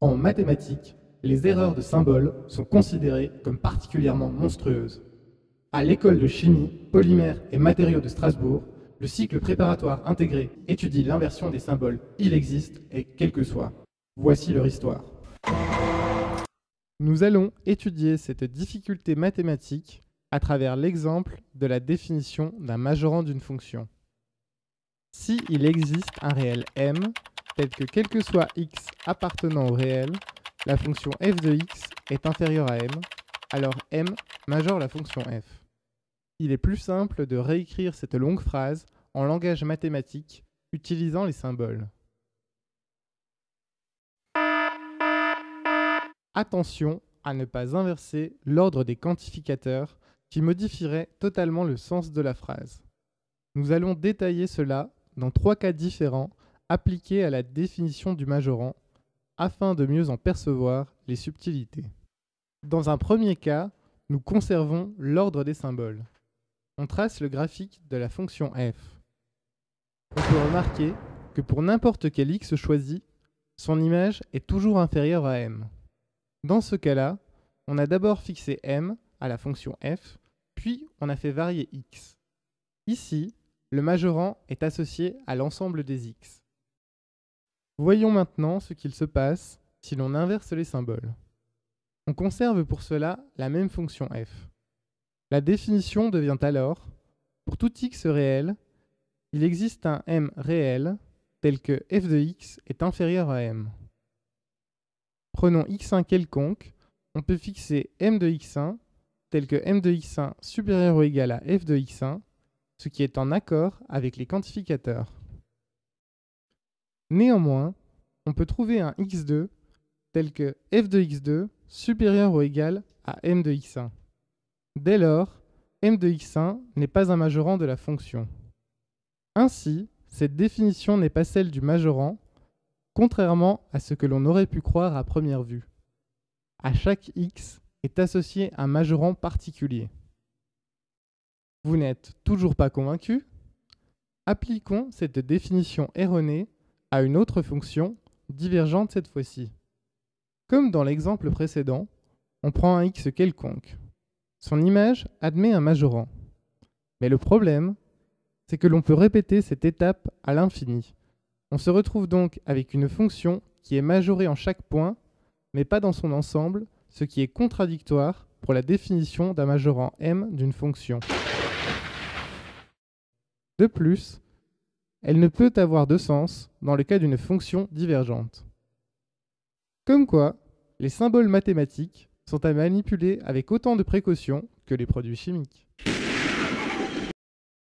En mathématiques, les erreurs de symboles sont considérées comme particulièrement monstrueuses. À l'école de chimie, polymères et matériaux de Strasbourg, le cycle préparatoire intégré étudie l'inversion des symboles il existe et quel que soit. Voici leur histoire. Nous allons étudier cette difficulté mathématique à travers l'exemple de la définition d'un majorant d'une fonction. Si il existe un réel m, tel que quel que soit x appartenant au réel, la fonction f de x est inférieure à m, alors m majore la fonction f. Il est plus simple de réécrire cette longue phrase en langage mathématique utilisant les symboles. Attention à ne pas inverser l'ordre des quantificateurs qui modifierait totalement le sens de la phrase. Nous allons détailler cela dans 3 cas différents appliqués à la définition du majorant afin de mieux en percevoir les subtilités. Dans un premier cas, nous conservons l'ordre des symboles. On trace le graphique de la fonction f. On peut remarquer que pour n'importe quel x choisi, son image est toujours inférieure à m. Dans ce cas-là, on a d'abord fixé m à la fonction f, puis on a fait varier x. Ici, le majorant est associé à l'ensemble des x. Voyons maintenant ce qu'il se passe si l'on inverse les symboles. On conserve pour cela la même fonction f. La définition devient alors, pour tout x réel, il existe un m réel tel que f de x est inférieur à m. Prenons x1 quelconque, on peut fixer m de x1 tel que m de x1 supérieur ou égal à f de x1, ce qui est en accord avec les quantificateurs. Néanmoins, on peut trouver un x2 tel que f de x2 supérieur ou égal à m de x1. Dès lors, m de x1 n'est pas un majorant de la fonction. Ainsi, cette définition n'est pas celle du majorant, contrairement à ce que l'on aurait pu croire à première vue. À chaque x est associé un majorant particulier. Vous n'êtes toujours pas convaincu? Appliquons cette définition erronée à une autre fonction, divergente cette fois-ci. Comme dans l'exemple précédent, on prend un x quelconque. Son image admet un majorant. Mais le problème, c'est que l'on peut répéter cette étape à l'infini. On se retrouve donc avec une fonction qui est majorée en chaque point, mais pas dans son ensemble, ce qui est contradictoire pour la définition d'un majorant m d'une fonction. De plus, elle ne peut avoir de sens dans le cas d'une fonction divergente. Comme quoi, les symboles mathématiques sont à manipuler avec autant de précaution que les produits chimiques.